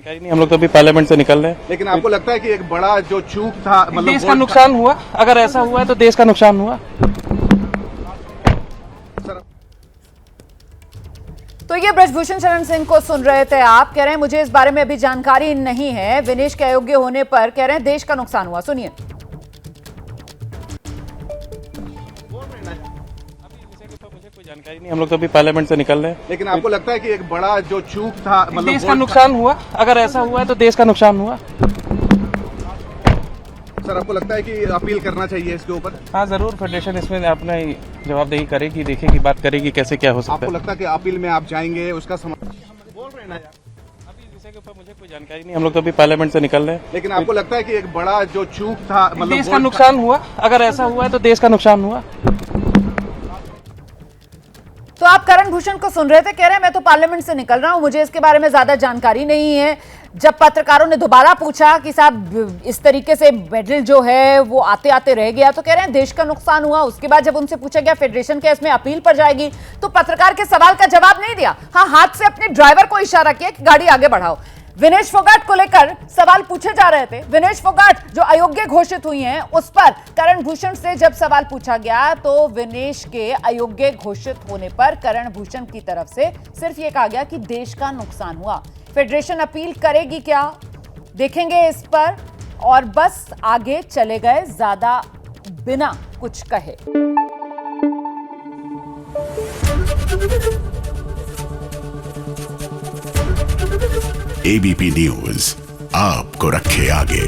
जानकारी नहीं, हम लोग तो अभी पार्लियामेंट से निकल रहे हैं। लेकिन आपको लगता है कि एक बड़ा जो चूक था, मतलब देश का नुकसान हुआ, अगर ऐसा हुआ है तो देश का नुकसान हुआ। तो ये ब्रजभूषण शरण सिंह को सुन रहे थे आप। कह रहे हैं मुझे इस बारे में अभी जानकारी नहीं है। विनेश के अयोग्य होने पर कह रहे हैं देश का नुकसान हुआ। सुनिए। मुझे कोई जानकारी नहीं, हम लोग तो अभी पार्लियामेंट से निकल रहे हैं। लेकिन आपको लगता है कि एक बड़ा जो चूक था, मतलब देश का नुकसान हुआ, अगर ऐसा हुआ है तो देश का नुकसान हुआ। सर, आपको लगता है कि अपील करना चाहिए इसके ऊपर? हाँ जरूर, फेडरेशन इसमें अपना जवाबदेही करेगी, देखेगी, बात करेगी कैसे क्या हो सकता आपको है। लगता है कि अपील में आप जाएंगे, उसका बोल रहे हैं ना यार। अभी इस विषय के ऊपर मुझे कोई जानकारी नहीं, हम लोग तो अभी पार्लियामेंट से निकल रहे हैं। लेकिन आपको लगता है कि एक बड़ा जो चूक था, मतलब देश का नुकसान हुआ, अगर ऐसा हुआ है तो देश का नुकसान हुआ। तो आप करण भूषण को सुन रहे थे। कह रहे हैं मैं तो पार्लियामेंट से निकल रहा हूं, मुझे इसके बारे में ज्यादा जानकारी नहीं है। जब पत्रकारों ने दोबारा पूछा कि साहब इस तरीके से मेडल जो है वो आते आते रह गया, तो कह रहे हैं देश का नुकसान हुआ। उसके बाद जब उनसे पूछा गया फेडरेशन के इसमें अपील पर जाएगी, तो पत्रकार के सवाल का जवाब नहीं दिया। हाँ, हाथ से अपने ड्राइवर को इशारा किया कि गाड़ी आगे बढ़ाओ। विनेश फोगाट को लेकर सवाल पूछे जा रहे थे। विनेश फोगाट जो अयोग्य घोषित हुई हैं, उस पर करण भूषण से जब सवाल पूछा गया तो विनेश के अयोग्य घोषित होने पर करण भूषण की तरफ से सिर्फ ये कहा गया कि देश का नुकसान हुआ। फेडरेशन अपील करेगी क्या, देखेंगे इस पर, और बस आगे चले गए ज्यादा बिना कुछ कहे। एबीपी न्यूज आपको रखे आगे।